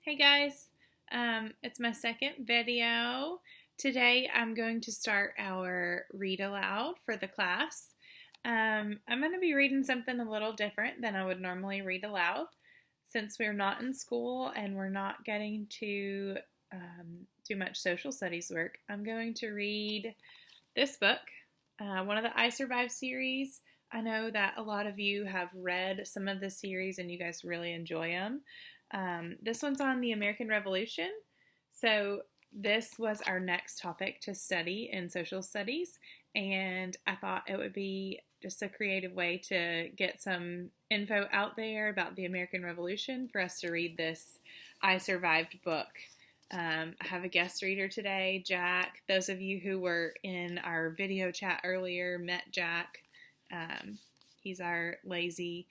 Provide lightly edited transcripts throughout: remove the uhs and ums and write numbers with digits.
Hey guys, it's my second video. Today I'm going to start our read aloud for the class. I'm going to be reading something a little different than I would normally read aloud since we're not in school and we're not getting to do much social studies work. I'm going to read this book, one of the I Survived series. I know that a lot of you have read some of the series and you guys really enjoy them. This one's on the American Revolution, so this was our next topic to study in social studies, and I thought it would be just a creative way to get some info out there about the American Revolution for us to read this I Survived book. I have a guest reader today, Jack. Those of you who were in our video chat earlier met Jack. He's our lazy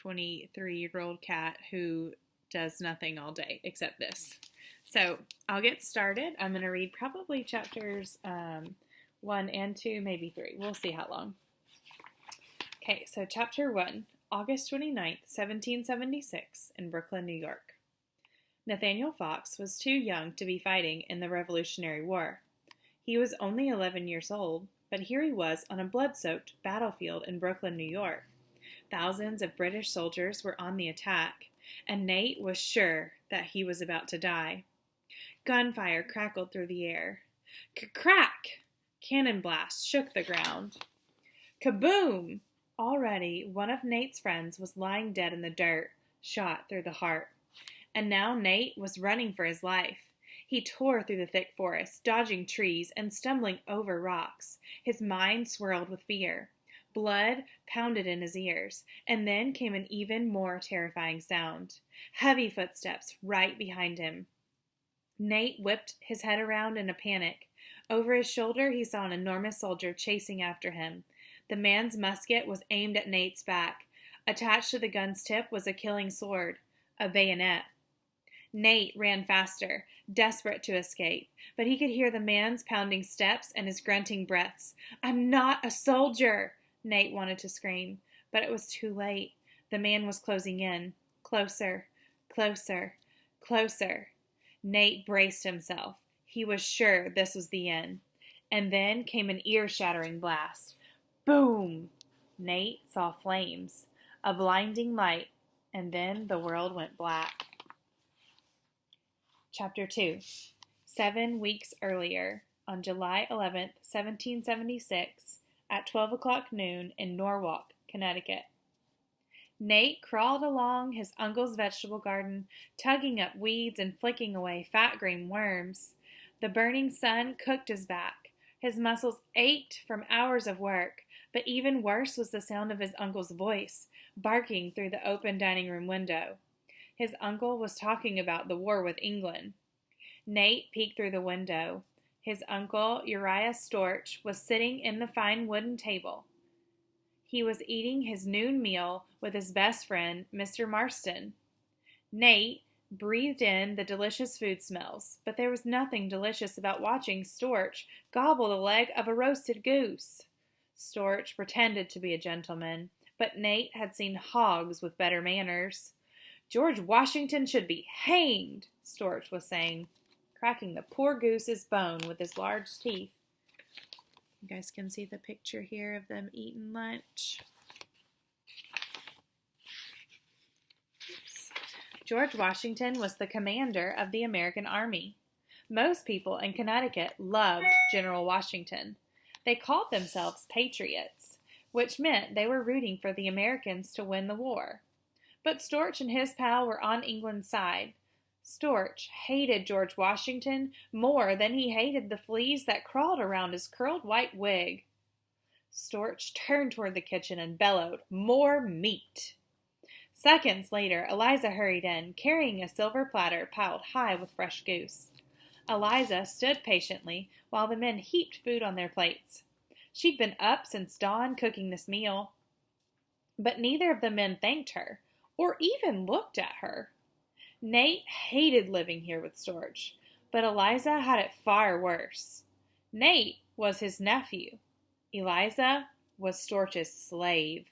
23-year-old cat who does nothing all day except this. So I'll get started. I'm going to read probably chapters 1 and 2, maybe 3. We'll see how long. Okay, so chapter 1, August 29th, 1776, in Brooklyn, New York. Nathaniel Fox was too young to be fighting in the Revolutionary War. He was only 11 years old, but here he was on a blood-soaked battlefield in Brooklyn, New York. Thousands of British soldiers were on the attack, and Nate was sure that he was about to die. Gunfire crackled through the air. Crack! Cannon blasts shook the ground. Kaboom! Already, one of Nate's friends was lying dead in the dirt, shot through the heart. And now Nate was running for his life. He tore through the thick forest, dodging trees and stumbling over rocks. His mind swirled with fear. Blood pounded in his ears, and then came an even more terrifying sound. Heavy footsteps right behind him. Nate whipped his head around in a panic. Over his shoulder, he saw an enormous soldier chasing after him. The man's musket was aimed at Nate's back. Attached to the gun's tip was a killing sword, a bayonet. Nate ran faster, desperate to escape, but he could hear the man's pounding steps and his grunting breaths. "I'm not a soldier!" Nate wanted to scream, but it was too late. The man was closing in. Closer, closer, closer. Nate braced himself. He was sure this was the end. And then came an ear-shattering blast. Boom! Nate saw flames, a blinding light, and then the world went black. Chapter 2. 7 weeks earlier, on July 11th, 1776, at 12 o'clock noon in Norwalk, Connecticut. Nate crawled along his uncle's vegetable garden, tugging up weeds and flicking away fat green worms. The burning sun cooked his back. His muscles ached from hours of work, but even worse was the sound of his uncle's voice, barking through the open dining room window. His uncle was talking about the war with England. Nate peeked through the window. His uncle, Uriah Storch, was sitting in the fine wooden table. He was eating his noon meal with his best friend, Mr. Marston. Nate breathed in the delicious food smells, but there was nothing delicious about watching Storch gobble the leg of a roasted goose. Storch pretended to be a gentleman, but Nate had seen hogs with better manners. "George Washington should be hanged," Storch was saying, cracking the poor goose's bone with his large teeth. You guys can see the picture here of them eating lunch. Oops. George Washington was the commander of the American Army. Most people in Connecticut loved General Washington. They called themselves patriots, which meant they were rooting for the Americans to win the war. But Storch and his pal were on England's side. Storch hated George Washington more than he hated the fleas that crawled around his curled white wig. Storch turned toward the kitchen and bellowed, "More meat!" Seconds later, Eliza hurried in, carrying a silver platter piled high with fresh goose. Eliza stood patiently while the men heaped food on their plates. She'd been up since dawn cooking this meal. But neither of the men thanked her, or even looked at her. Nate hated living here with Storch, but Eliza had it far worse. Nate was his nephew. Eliza was Storch's slave.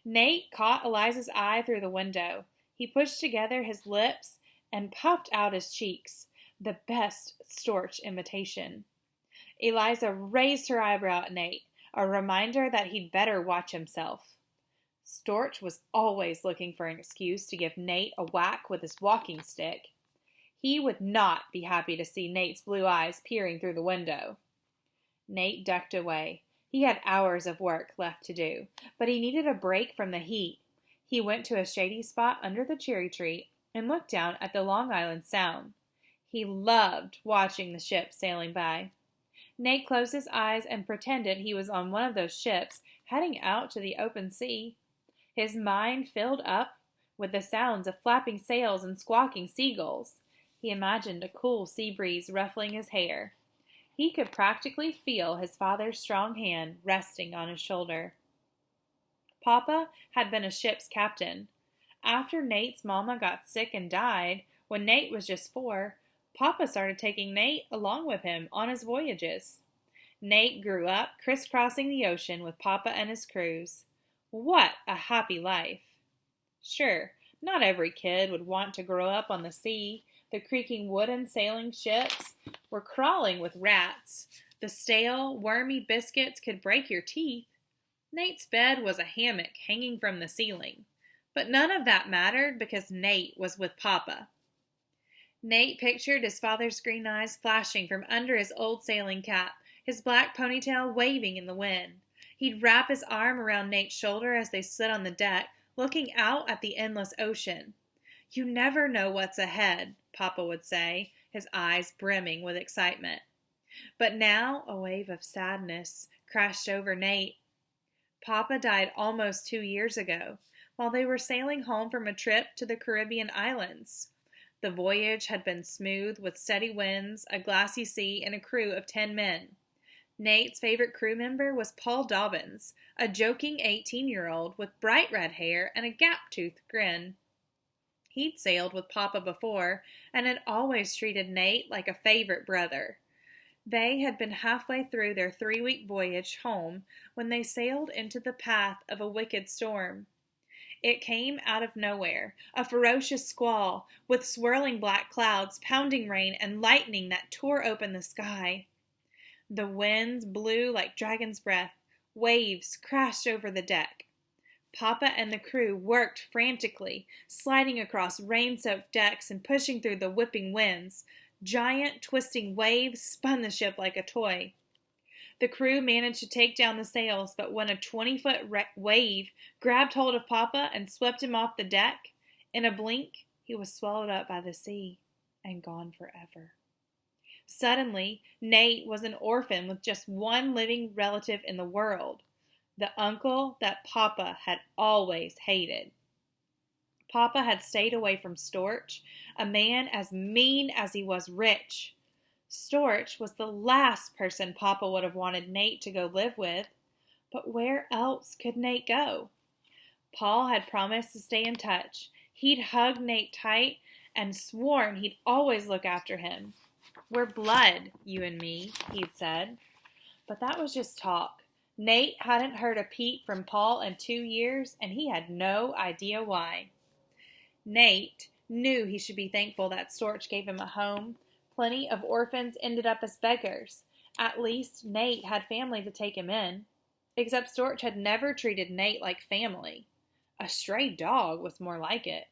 Nate caught Eliza's eye through the window. He pushed together his lips and puffed out his cheeks, the best Storch imitation. Eliza raised her eyebrow at Nate, a reminder that he'd better watch himself. Storch was always looking for an excuse to give Nate a whack with his walking stick. He would not be happy to see Nate's blue eyes peering through the window. Nate ducked away. He had hours of work left to do, but he needed a break from the heat. He went to a shady spot under the cherry tree and looked down at the Long Island Sound. He loved watching the ships sailing by. Nate closed his eyes and pretended he was on one of those ships heading out to the open sea. His mind filled up with the sounds of flapping sails and squawking seagulls. He imagined a cool sea breeze ruffling his hair. He could practically feel his father's strong hand resting on his shoulder. Papa had been a ship's captain. After Nate's mama got sick and died, when Nate was just 4, Papa started taking Nate along with him on his voyages. Nate grew up crisscrossing the ocean with Papa and his crews. What a happy life! Sure, not every kid would want to grow up on the sea. The creaking wooden sailing ships were crawling with rats. The stale, wormy biscuits could break your teeth. Nate's bed was a hammock hanging from the ceiling. But none of that mattered because Nate was with Papa. Nate pictured his father's green eyes flashing from under his old sailing cap, his black ponytail waving in the wind. He'd wrap his arm around Nate's shoulder as they stood on the deck, looking out at the endless ocean. "You never know what's ahead," Papa would say, his eyes brimming with excitement. But now a wave of sadness crashed over Nate. Papa died almost 2 years ago, while they were sailing home from a trip to the Caribbean islands. The voyage had been smooth with steady winds, a glassy sea, and a crew of 10 men. Nate's favorite crew member was Paul Dobbins, a joking 18-year-old with bright red hair and a gap-toothed grin. He'd sailed with Papa before and had always treated Nate like a favorite brother. They had been halfway through their 3-week voyage home when they sailed into the path of a wicked storm. It came out of nowhere, a ferocious squall, with swirling black clouds, pounding rain, and lightning that tore open the sky. The winds blew like dragon's breath. Waves crashed over the deck. Papa and the crew worked frantically, sliding across rain-soaked decks and pushing through the whipping winds. Giant, twisting waves spun the ship like a toy. The crew managed to take down the sails, but when a 20-foot wave grabbed hold of Papa and swept him off the deck, in a blink, he was swallowed up by the sea and gone forever. Suddenly, Nate was an orphan with just one living relative in the world, the uncle that Papa had always hated. Papa had stayed away from Storch, a man as mean as he was rich. Storch was the last person Papa would have wanted Nate to go live with. But where else could Nate go? Paul had promised to stay in touch. He'd hugged Nate tight and sworn he'd always look after him. "We're blood, you and me," he'd said. But that was just talk. Nate hadn't heard a peep from Paul in 2 years, and he had no idea why. Nate knew he should be thankful that Storch gave him a home. Plenty of orphans ended up as beggars. At least Nate had family to take him in. Except Storch had never treated Nate like family. A stray dog was more like it.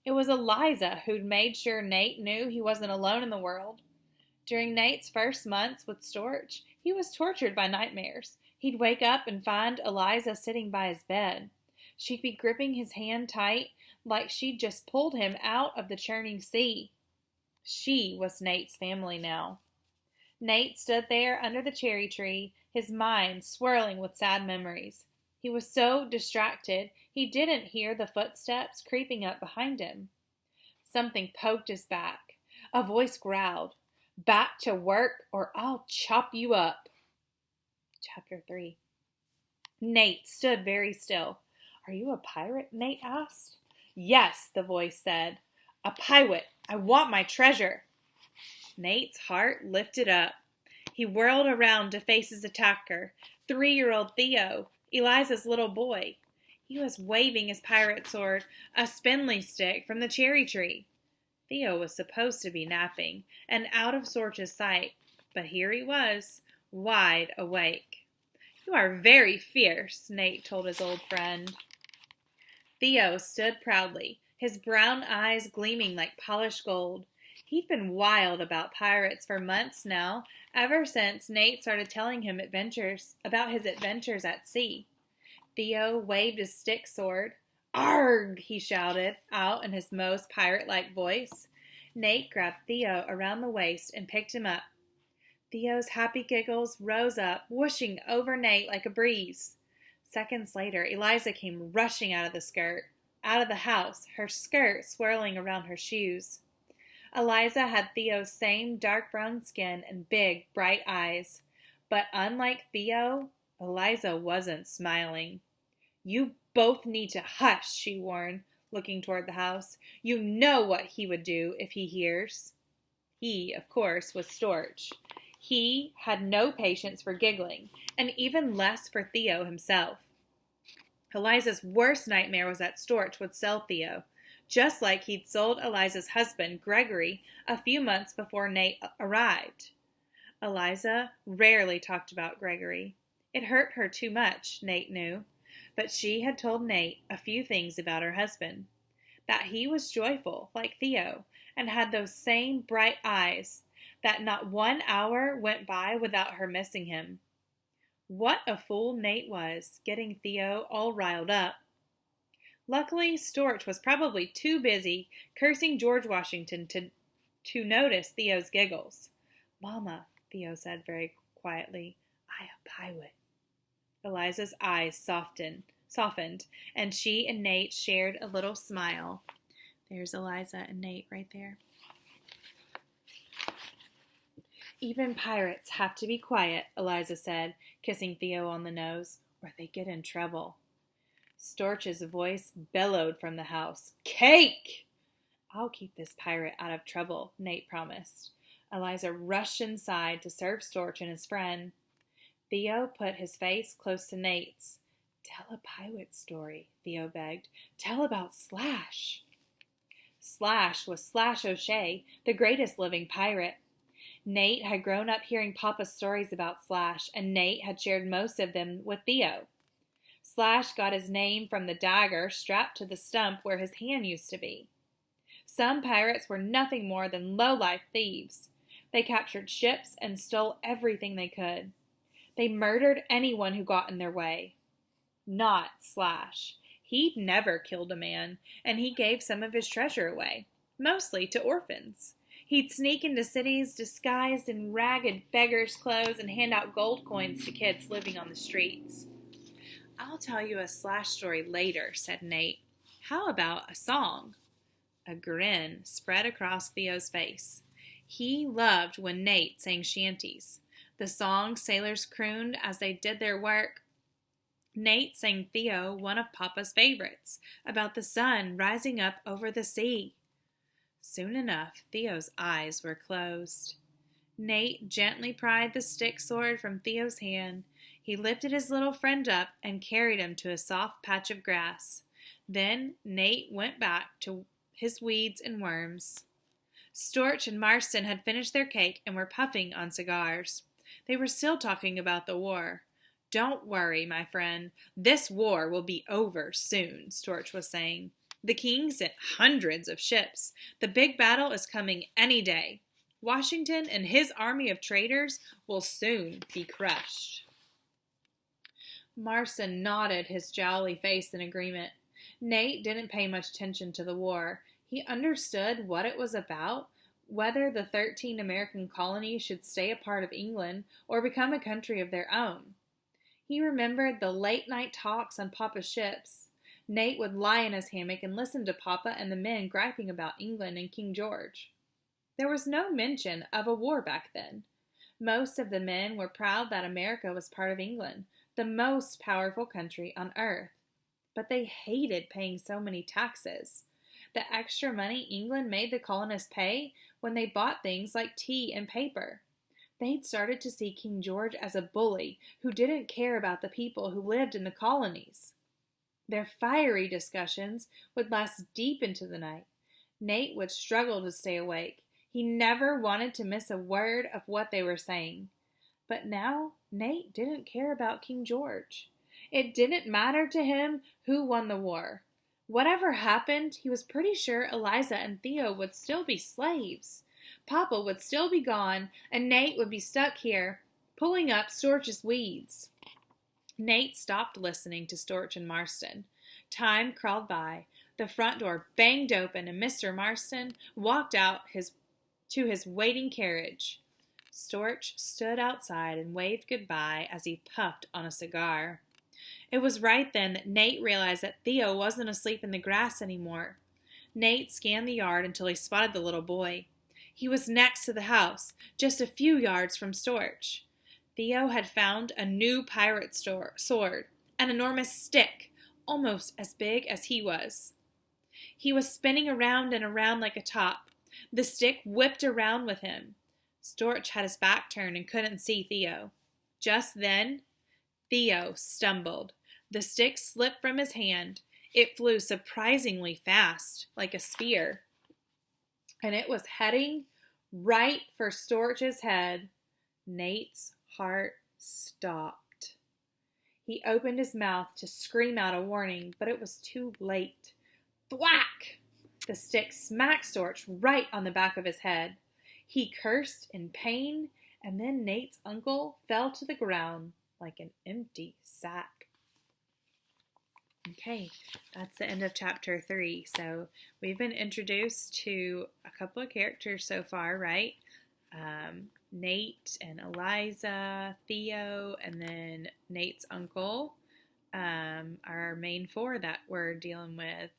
It was Eliza who'd made sure Nate knew he wasn't alone in the world. During Nate's first months with Storch, he was tortured by nightmares. He'd wake up and find Eliza sitting by his bed. She'd be gripping his hand tight, like she'd just pulled him out of the churning sea. She was Nate's family now. Nate stood there under the cherry tree, his mind swirling with sad memories. He was so distracted, he didn't hear the footsteps creeping up behind him. Something poked his back. A voice growled, "Back to work or I'll chop you up." Chapter 3. Nate stood very still. "Are you a pirate?" Nate asked. "Yes," the voice said. "A pirate. I want my treasure." Nate's heart lifted up. He whirled around to face his attacker, 3-year-old Theo, Eliza's little boy. He was waving his pirate sword, a spindly stick from the cherry tree. Theo was supposed to be napping and out of Sorch's sight, but here he was, wide awake. "You are very fierce," Nate told his old friend. Theo stood proudly, his brown eyes gleaming like polished gold. He'd been wild about pirates for months now, ever since Nate started telling him about his adventures at sea. Theo waved his stick sword. "Arg!" he shouted out in his most pirate-like voice. Nate grabbed Theo around the waist and picked him up. Theo's happy giggles rose up, whooshing over Nate like a breeze. Seconds later, Eliza came rushing out of the house, her skirt swirling around her shoes. Eliza had Theo's same dark brown skin and big, bright eyes. But unlike Theo, Eliza wasn't smiling. "You both need to hush," she warned, looking toward the house. "You know what he would do if he hears." He, of course, was Storch. He had no patience for giggling, and even less for Theo himself. Eliza's worst nightmare was that Storch would sell Theo, just like he'd sold Eliza's husband, Gregory, a few months before Nate arrived. Eliza rarely talked about Gregory. It hurt her too much, Nate knew, but she had told Nate a few things about her husband. That he was joyful, like Theo, and had those same bright eyes, that not 1 hour went by without her missing him. What a fool Nate was, getting Theo all riled up. Luckily, Storch was probably too busy cursing George Washington to notice Theo's giggles. "Mama," Theo said very quietly, "I a pirate." Eliza's eyes softened, and she and Nate shared a little smile. There's Eliza and Nate right there. "Even pirates have to be quiet," Eliza said, kissing Theo on the nose, "or they get in trouble." Storch's voice bellowed from the house. "Cake!" "I'll keep this pirate out of trouble," Nate promised. Eliza rushed inside to serve Storch and his friend. Theo put his face close to Nate's. "Tell a pirate story," Theo begged. "Tell about Slash." Slash was Slash O'Shea, the greatest living pirate. Nate had grown up hearing Papa's stories about Slash, and Nate had shared most of them with Theo. Slash got his name from the dagger strapped to the stump where his hand used to be. Some pirates were nothing more than low-life thieves. They captured ships and stole everything they could. They murdered anyone who got in their way. Not Slash. He'd never killed a man, and he gave some of his treasure away, mostly to orphans. He'd sneak into cities disguised in ragged beggar's clothes and hand out gold coins to kids living on the streets. "I'll tell you a Slash story later," said Nate. "How about a song?" A grin spread across Theo's face. He loved when Nate sang shanties, the songs sailors crooned as they did their work. Nate sang Theo one of Papa's favorites, about the sun rising up over the sea. Soon enough, Theo's eyes were closed. Nate gently pried the stick sword from Theo's hand. He lifted his little friend up and carried him to a soft patch of grass. Then Nate went back to his weeds and worms. Storch and Marston had finished their cake and were puffing on cigars. They were still talking about the war. "Don't worry, my friend. This war will be over soon," Storch was saying. "The king sent hundreds of ships. The big battle is coming any day. Washington and his army of traitors will soon be crushed." Marston nodded his jolly face in agreement. Nate didn't pay much attention to the war. He understood what it was about, whether the 13 American colonies should stay a part of England or become a country of their own. He remembered the late-night talks on Papa's ships. Nate would lie in his hammock and listen to Papa and the men griping about England and King George. There was no mention of a war back then. Most of the men were proud that America was part of England, the most powerful country on earth. But they hated paying so many taxes. The extra money England made the colonists pay when they bought things like tea and paper. They'd started to see King George as a bully who didn't care about the people who lived in the colonies. Their fiery discussions would last deep into the night. Nate would struggle to stay awake. He never wanted to miss a word of what they were saying. But now Nate didn't care about King George. It didn't matter to him who won the war. Whatever happened, he was pretty sure Eliza and Theo would still be slaves. Papa would still be gone, and Nate would be stuck here, pulling up Storch's weeds. Nate stopped listening to Storch and Marston. Time crawled by. The front door banged open, and Mr. Marston walked out to his waiting carriage. Storch stood outside and waved goodbye as he puffed on a cigar. It was right then that Nate realized that Theo wasn't asleep in the grass anymore. Nate scanned the yard until he spotted the little boy. He was next to the house, just a few yards from Storch. Theo had found a new pirate sword, an enormous stick, almost as big as he was. He was spinning around and around like a top. The stick whipped around with him. Storch had his back turned and couldn't see Theo. Just then, Theo stumbled. The stick slipped from his hand. It flew surprisingly fast, like a spear. And it was heading right for Storch's head. Nate's heart stopped. He opened his mouth to scream out a warning, but it was too late. Thwack! The stick smacked Storch right on the back of his head. He cursed in pain, and then Nate's uncle fell to the ground like an empty sack. Okay, that's the end of chapter 3. So we've been introduced to a couple of characters so far, right? Nate and Eliza, Theo, and then Nate's uncle are our main 4 that we're dealing with.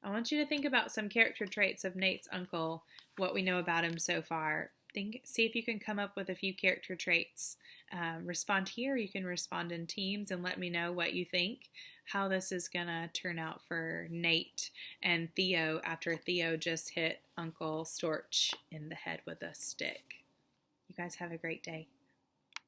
I want you to think about some character traits of Nate's uncle, what we know about him so far. See if you can come up with a few character traits. Respond here. You can respond in teams and let me know what you think, how this is going to turn out for Nate and Theo after Theo just hit Uncle Storch in the head with a stick. You guys have a great day.